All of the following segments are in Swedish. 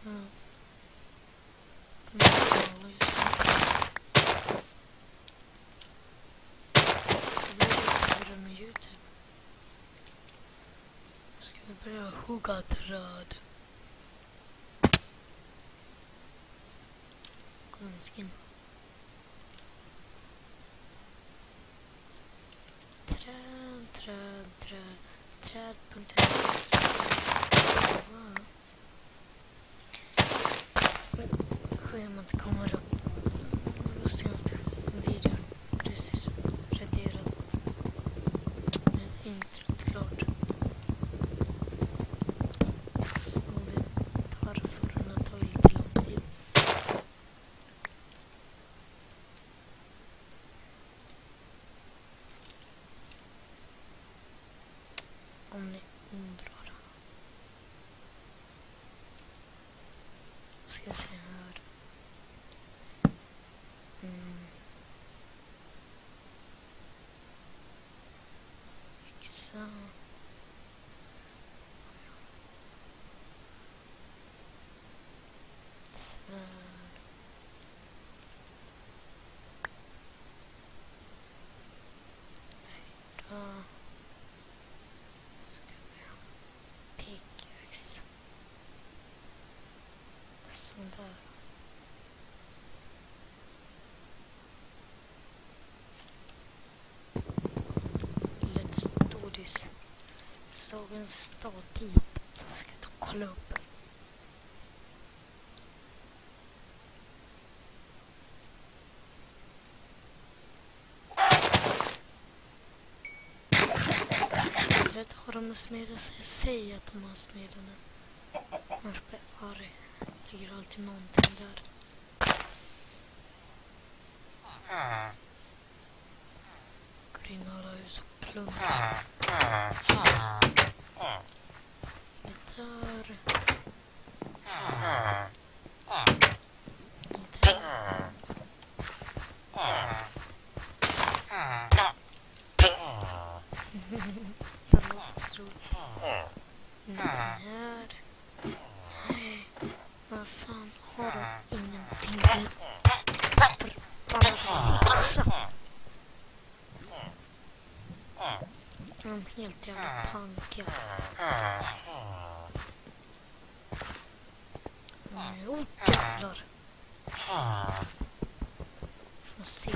Mm. Ska vi börja med YouTube? Ska vi börja hugga träd? Kom skin. Träd.se. Schemat kommer upp. Det senaste videon precis redigerat. Men inte klart. Så vet varför den har tagit lite lång tid. Om ni undrar. Ska jag se här. Fixa. Svärd. Fyra. Ska vi ha pickaxe. Sån där. Let's do this. Såg en staty. Jag ska ta och kolla upp. Vet har de smedjat sig? Säg att de har smedjat den. Annars blir jag arg. Ligger alltid någonting där. Går in i alla hus och plundrar. Inget där. Här. Nej. Vad fan har de ingenting i? Förbannade. De är helt jävla pankiga. Jo, jävlar. Får se.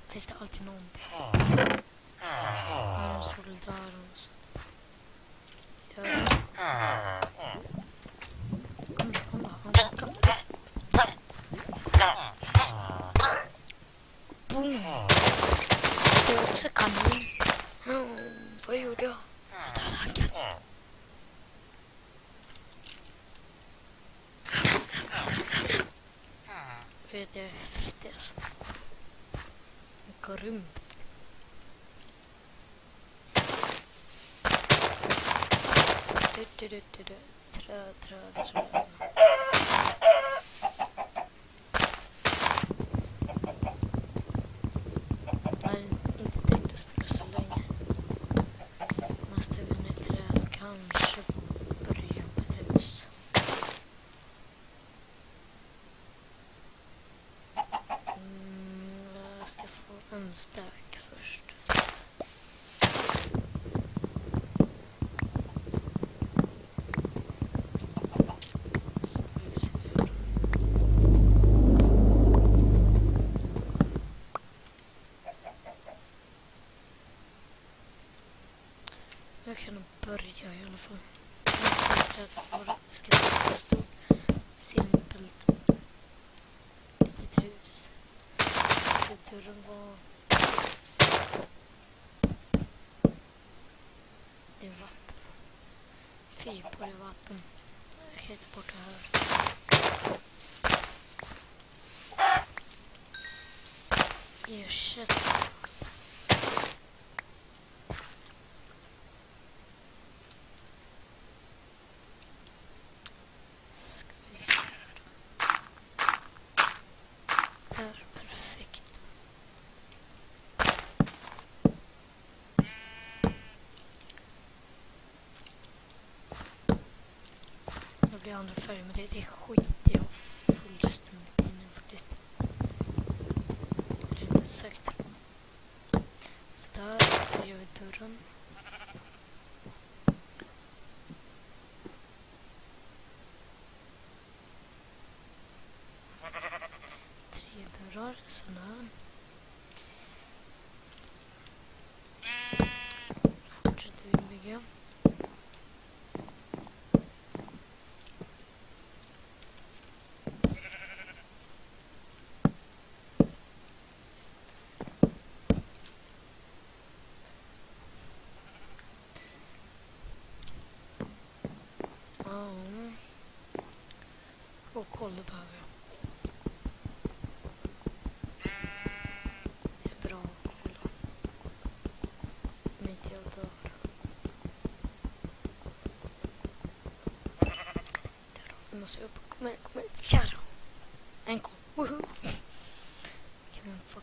Finns det alltid någonting? Här är en solidar och så. Kom då. Boom. Det är också kanin. Vad gjorde jag? Jag tar tanken. Det är det häftigaste. Går runt. Träd. Nej, inte tänkt att spela så länge. Måste vi ner till det. Kanske börja på ett hus. Jag ska få en stack först. Jag kan nog börja i alla fall. Jag ska vara stort, simpelt, litet hus. Ska dörren vara... Det är vatten. Fy på det vatten. Jag kan ta bort det här. Ersätt. bli andra färger, men det skiter jag fullständigt i nu faktiskt. Rätt sagt. Så där gör vi dörren. Dörrar, såna här. Fortsätter vi bygga. Och kolla behöver jag. Bra kolla. Men inte jag dör. Nu måste jag upp. Kom igen. Kär. En koll. Woohoo. Kan man få.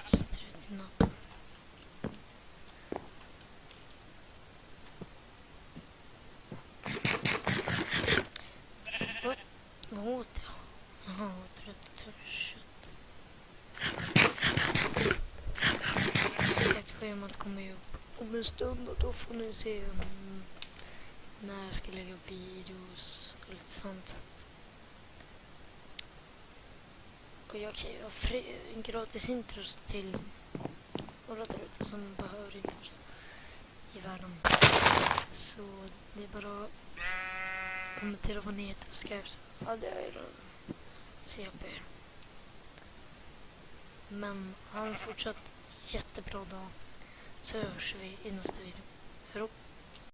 Sätter ut i natten. Vad åt jag? Jaha, åt rött kött. Schemat kommer ju upp om en stund och då får ni se när jag ska lägga upp videos och lite sånt. Och jag kan göra en gratis intros till några där ute som behöver intros i världen. Så det är bara att kommentera på nyheter och skriva så. Ja, det är CP. Men ha en fortsatt jättebra dag. Så hörs vi i nästa video. Hej då!